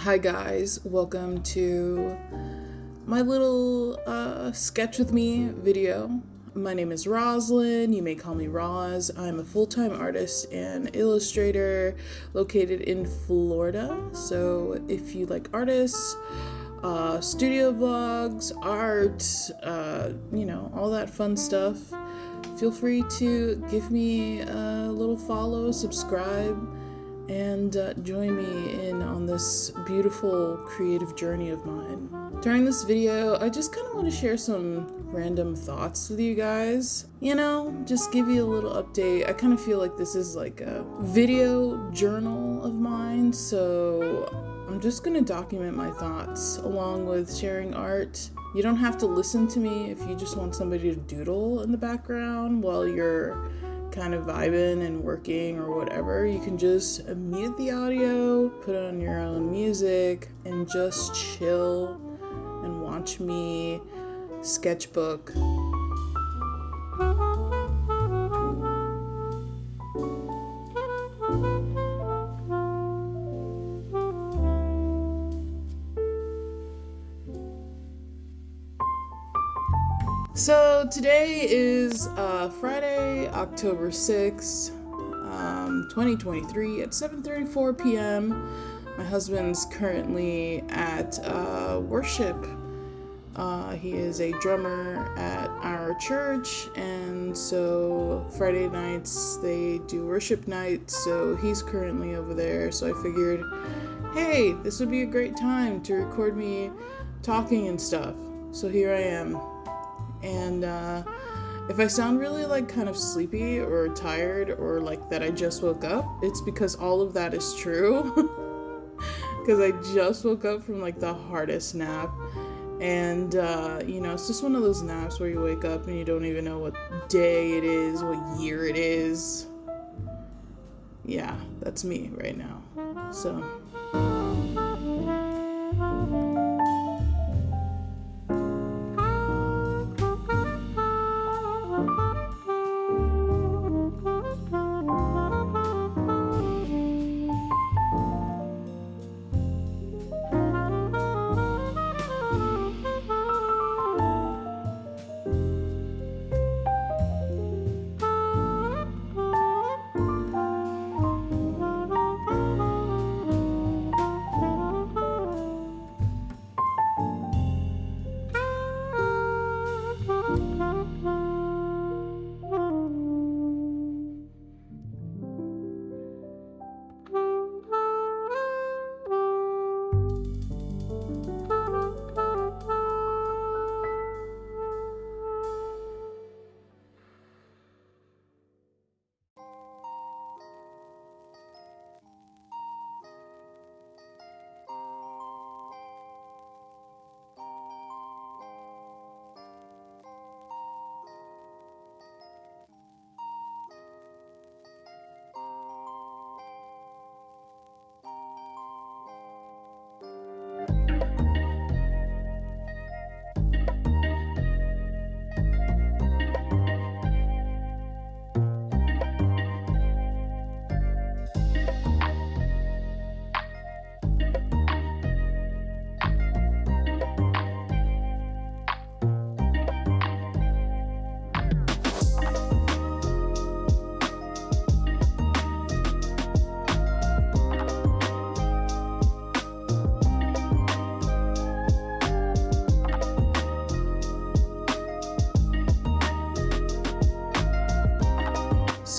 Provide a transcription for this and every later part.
Hi guys, welcome to my little sketch with me video. My name is Roslyn, you may call me Roz. I'm a full-time artist and illustrator located in Florida. So if you like artists, studio vlogs, art, all that fun stuff, feel free to give me a little follow, subscribe, and join me in on this beautiful creative journey of mine. During this video, I just kind of want to share some random thoughts with you guys. Just give you a little update. I kind of feel like this is like a video journal of mine, so I'm just going to document my thoughts along with sharing art. You don't have to listen to me if you just want somebody to doodle in the background while you're kind of vibing and working or whatever. You can just mute the audio, put on your own music, and just chill and watch me sketchbook. So today is Friday, October 6th, 2023 at 7:34 p.m. My husband's currently at worship. He is a drummer at our church, and so Friday nights they do worship nights, so he's currently over there. So I figured, hey, this would be a great time to record me talking and stuff. So here I am. And if I sound really kind of sleepy or tired or that I just woke up, it's because all of that is true. Because I just woke up from the hardest nap. And it's just one of those naps where you wake up and you don't even know what day it is, what year it is. Yeah, that's me right now. So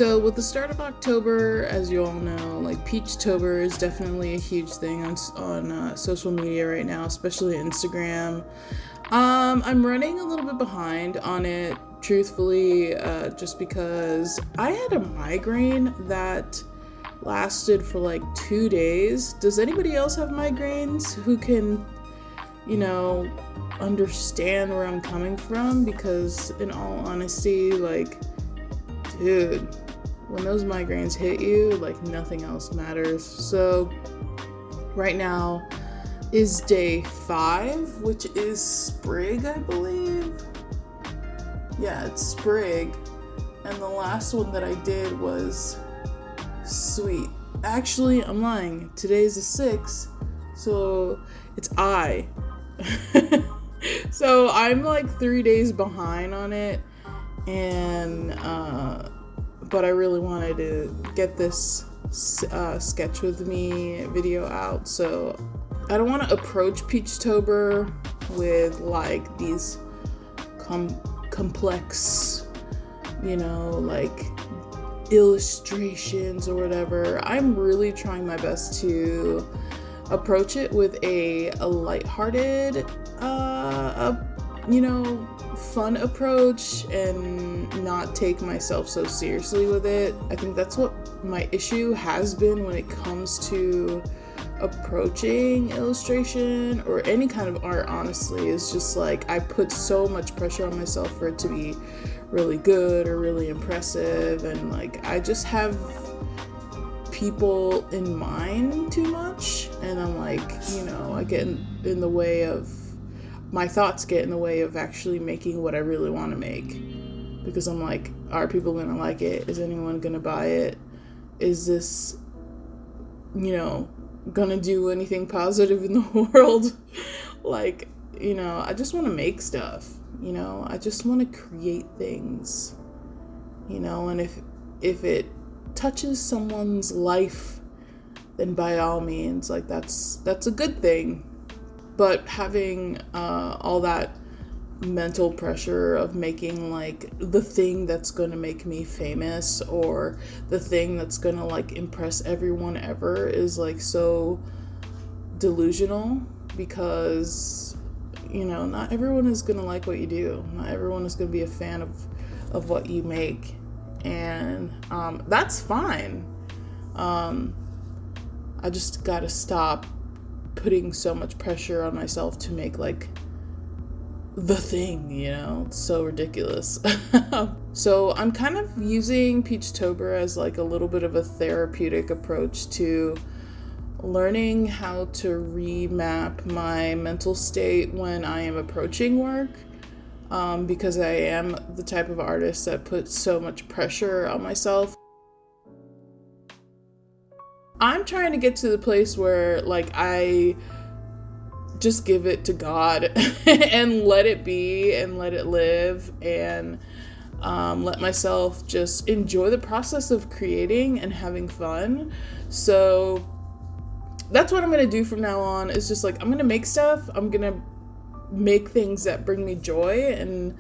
So with the start of October, as you all know, Peachtober is definitely a huge thing on social media right now, especially Instagram. I'm running a little bit behind on it, truthfully, just because I had a migraine that lasted for 2 days. Does anybody else have migraines who can, understand where I'm coming from? Because in all honesty, dude, when those migraines hit you, nothing else matters. So right now is day 5, which is Sprig, I believe. Yeah, it's Sprig. And the last one that I did was Sweet. Actually, I'm lying. Today's the 6th. So it's I. So I'm like 3 days behind on it, and but I really wanted to get this sketch with me video out. So I don't want to approach Peachtober with like these complex, you know, like illustrations or whatever. I'm really trying my best to approach it with a lighthearted, you know, fun approach and not take myself so seriously with it. I think that's what my issue has been when it comes to approaching illustration or any kind of art, honestly. Is just like I put so much pressure on myself for it to be really good or really impressive, and like I just have people in mind too much, and I'm like, you know, I get in the way of my thoughts, get in the way of actually making what I really want to make, because I'm like, are people gonna like it? Is anyone gonna buy it? Is this, you know, gonna do anything positive in the world? Like, you know, I just want to make stuff, you know, I just want to create things, you know, and if it touches someone's life, then by all means, like that's a good thing. But having all that mental pressure of making like the thing that's going to make me famous or the thing that's going to like impress everyone ever is like so delusional, because, you know, not everyone is going to like what you do. Not everyone is going to be a fan of what you make. And that's fine. I just got to stop putting so much pressure on myself to make like the thing, you know. It's so ridiculous. So I'm kind of using Peachtober as like a little bit of a therapeutic approach to learning how to remap my mental state when I am approaching work, because I am the type of artist that puts so much pressure on myself. I'm trying to get to the place where like I just give it to God and let it be and let it live, and let myself just enjoy the process of creating and having fun. So that's what I'm gonna do from now on, is just like I'm gonna make stuff. I'm gonna make things that bring me joy, and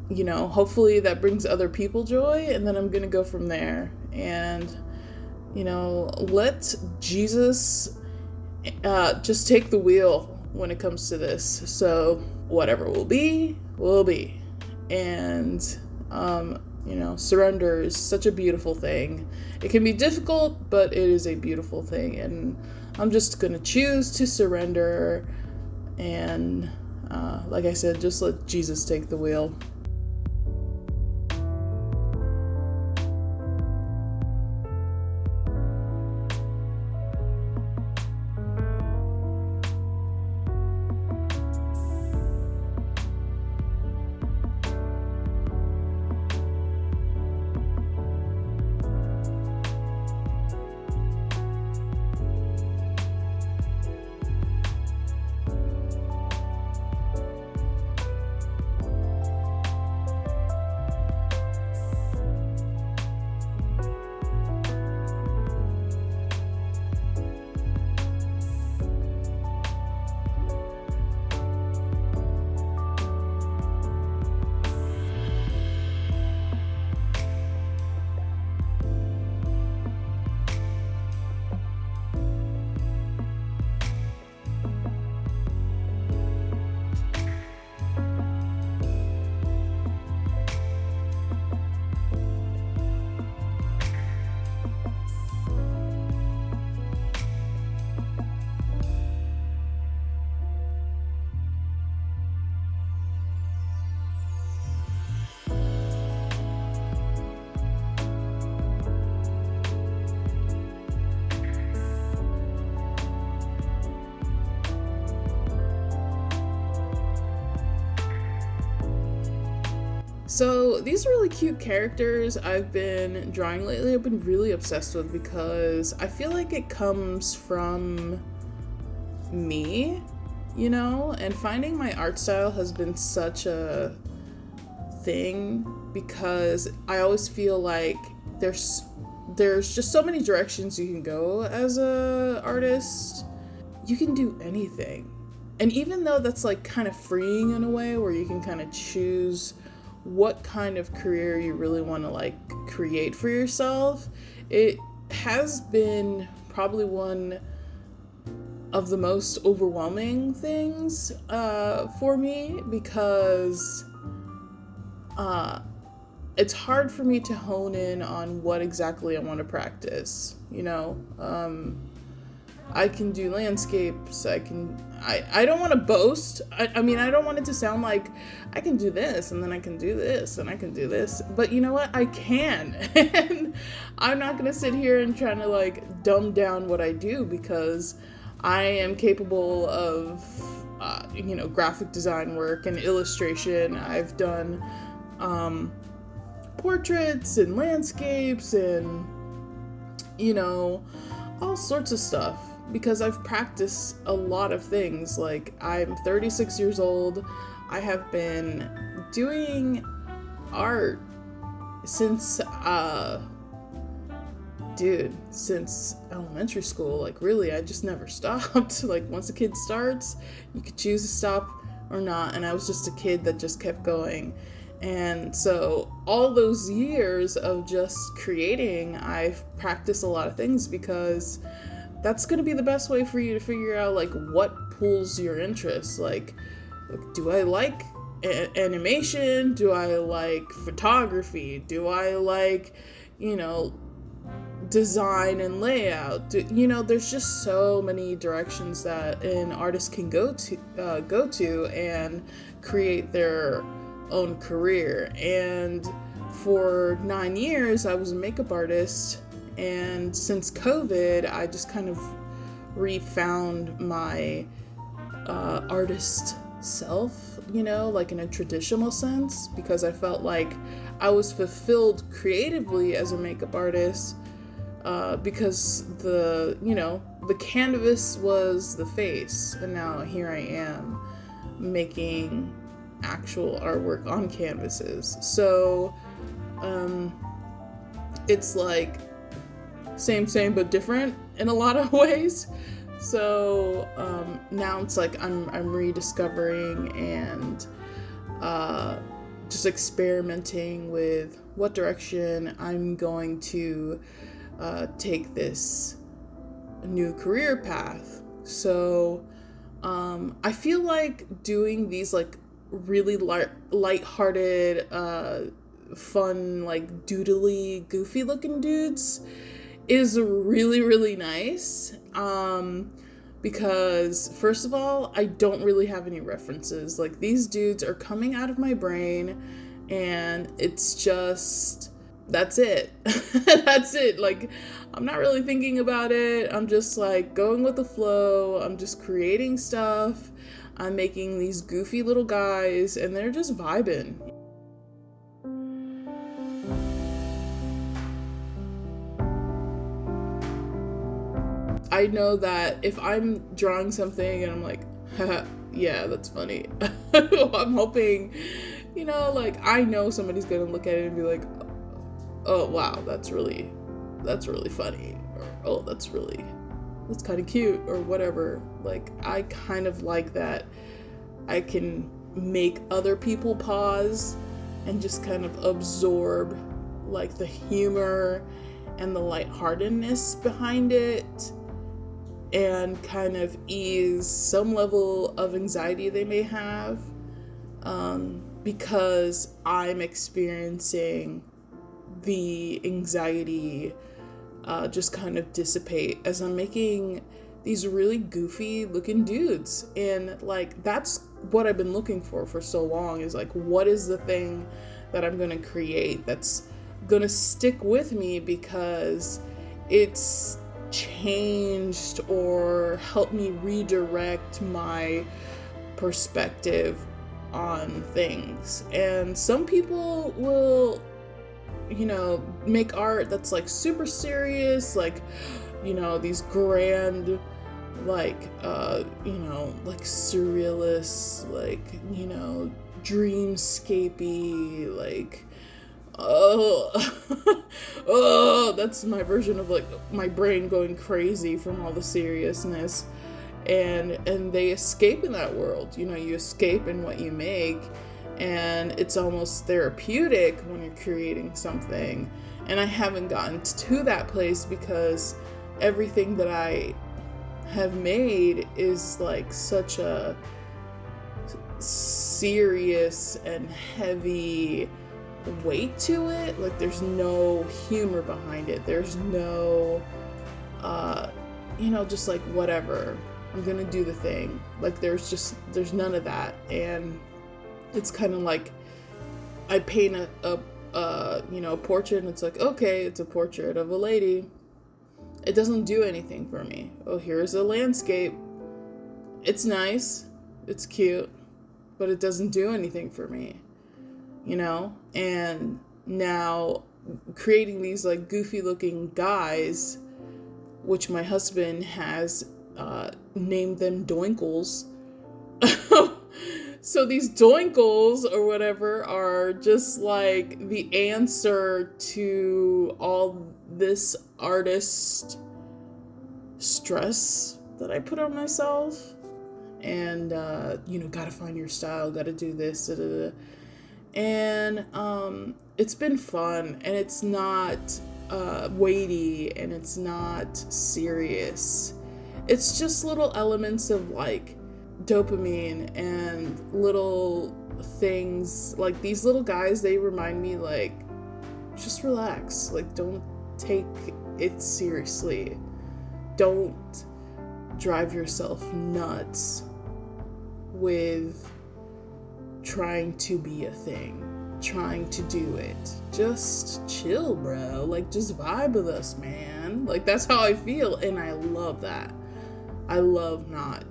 you know, hopefully that brings other people joy, and then I'm gonna go from there. And, you know, let Jesus just take the wheel when it comes to this. So whatever will be, will be. And, you know, surrender is such a beautiful thing. It can be difficult, but it is a beautiful thing. And I'm just going to choose to surrender. And, like I said, just let Jesus take the wheel. So these really cute characters I've been drawing lately, I've been really obsessed with because I feel like it comes from me, you know, and finding my art style has been such a thing because I always feel like there's just so many directions you can go as a artist. You can do anything. And even though that's like kind of freeing in a way where you can kind of choose what kind of career you really want to like create for yourself, it has been probably one of the most overwhelming things for me because it's hard for me to hone in on what exactly I want to practice, you know. I can do landscapes, I don't want to boast. I mean, I don't want it to sound like I can do this and then I can do this and I can do this, but you know what? I can. And I'm not going to sit here and try to like dumb down what I do because I am capable of, graphic design work and illustration. I've done portraits and landscapes and, you know, all sorts of stuff because I've practiced a lot of things. Like, I'm 36 years old. I have been doing art since elementary school. Like, really, I just never stopped. Like, once a kid starts, you could choose to stop or not, and I was just a kid that just kept going. And so all those years of just creating, I've practiced a lot of things because that's going to be the best way for you to figure out like what pulls your interest. Like, do I like animation? Do I like photography? Do I like, design and layout? There's just so many directions that an artist can go to and create their own career. And for 9 years I was a makeup artist, and since COVID I just kind of refound my artist self, like in a traditional sense, because I felt like I was fulfilled creatively as a makeup artist because the canvas was the face, and now here I am making actual artwork on canvases. So it's like same but different in a lot of ways. So now it's like I'm rediscovering and just experimenting with what direction I'm going to take this new career path. So I feel like doing these like really light-hearted, fun, like doodly, goofy looking dudes is really, really nice. Because first of all, I don't really have any references. Like, these dudes are coming out of my brain and it's just, that's it. That's it. Like, I'm not really thinking about it. I'm just like going with the flow. I'm just creating stuff. I'm making these goofy little guys and they're just vibing. I know that if I'm drawing something and I'm like, haha, yeah, that's funny. I'm hoping, like, I know somebody's gonna look at it and be like, oh wow, that's really funny, or oh, that's kind of cute, or whatever. Like, I kind of like that I can make other people pause and just kind of absorb like the humor and the lightheartedness behind it, and kind of ease some level of anxiety they may have, because I'm experiencing the anxiety just kind of dissipate as I'm making these really goofy looking dudes. And like, that's what I've been looking for so long, is like, what is the thing that I'm gonna create that's gonna stick with me because it's changed or helped me redirect my perspective on things. And some people will, you know, make art that's like super serious, like, you know, these grand, like, you know, like surrealist, like, you know, dreamscapey, like, oh, that's my version of like my brain going crazy from all the seriousness. And they escape in that world. You know, you escape in what you make, and it's almost therapeutic when you're creating something. And I haven't gotten to that place because everything that I have made is like such a serious and heavy weight to it. Like, there's no humor behind it. There's no, you know, just like, whatever, I'm gonna do the thing. Like, there's none of that. And it's kind of like I paint you know, a portrait, and it's like, okay, it's a portrait of a lady. It doesn't do anything for me. Oh, here's a landscape. It's nice, it's cute, but it doesn't do anything for me, you know? And now creating these like goofy looking guys, which my husband has named them dinkles. So these dinkles or whatever are just like the answer to all this artist stress that I put on myself. And, you know, gotta find your style, gotta do this, da, da, da. And it's been fun, and it's not weighty, and it's not serious. It's just little elements of like dopamine and little things. Like, these little guys, they remind me, like, just relax. Like, don't take it seriously. Don't drive yourself nuts with trying to be a thing, trying to do it. Just chill, bro. Like, just vibe with us, man. Like, that's how I feel, and I love that. I love not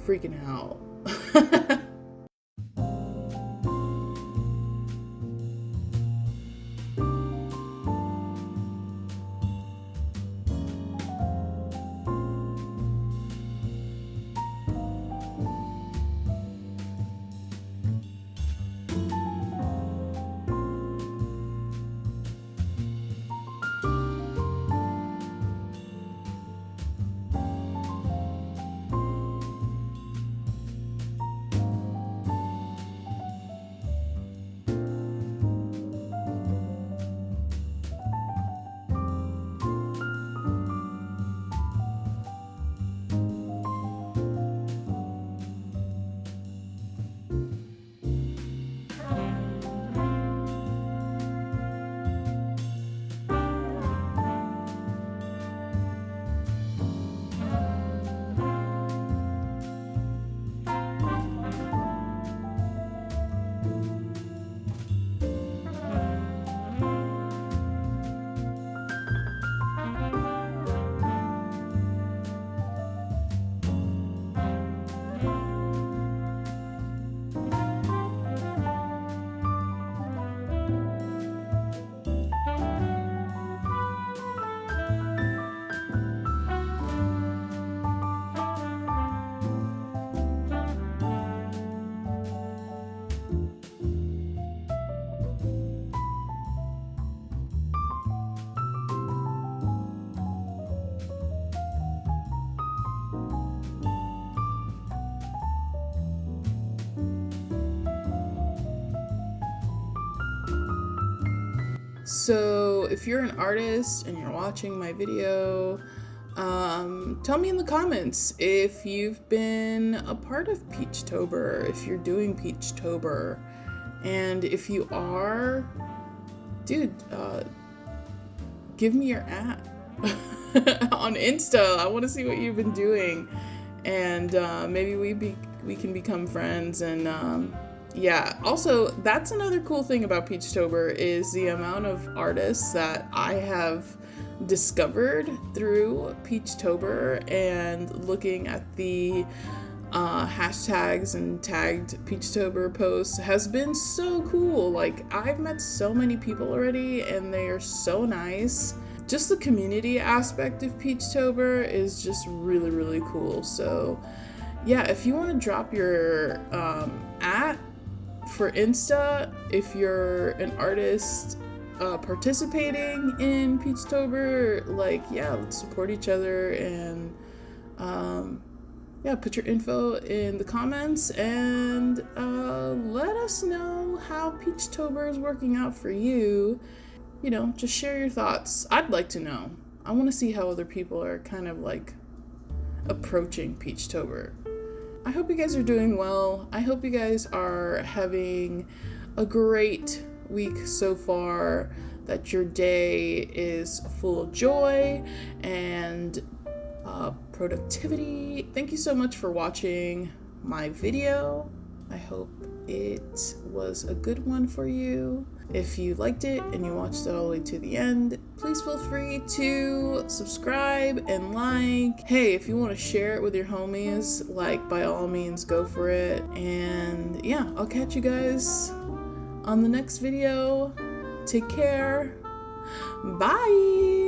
freaking out. So if you're an artist and you're watching my video, tell me in the comments if you've been a part of Peachtober, if you're doing Peachtober, and if you are, dude, give me your app on Insta. I want to see what you've been doing, and maybe we can become friends. And yeah, also, that's another cool thing about Peachtober is the amount of artists that I have discovered through Peachtober, and looking at the hashtags and tagged Peachtober posts has been so cool. Like, I've met so many people already and they are so nice. Just the community aspect of Peachtober is just really, really cool. So yeah, if you want to drop your @ for Insta, if you're an artist participating in Peachtober, like, yeah, let's support each other. And yeah, put your info in the comments and let us know how Peachtober is working out for you. You know, just share your thoughts. I'd like to know. I want to see how other people are kind of like approaching Peachtober. I hope you guys are doing well. I hope you guys are having a great week so far, that your day is full of joy and productivity. Thank you so much for watching my video. I hope it was a good one for you. If you liked it and you watched it all the way to the end, please feel free to subscribe and like. Hey, if you want to share it with your homies, like, by all means, go for it. And yeah, I'll catch you guys on the next video. Take care. Bye.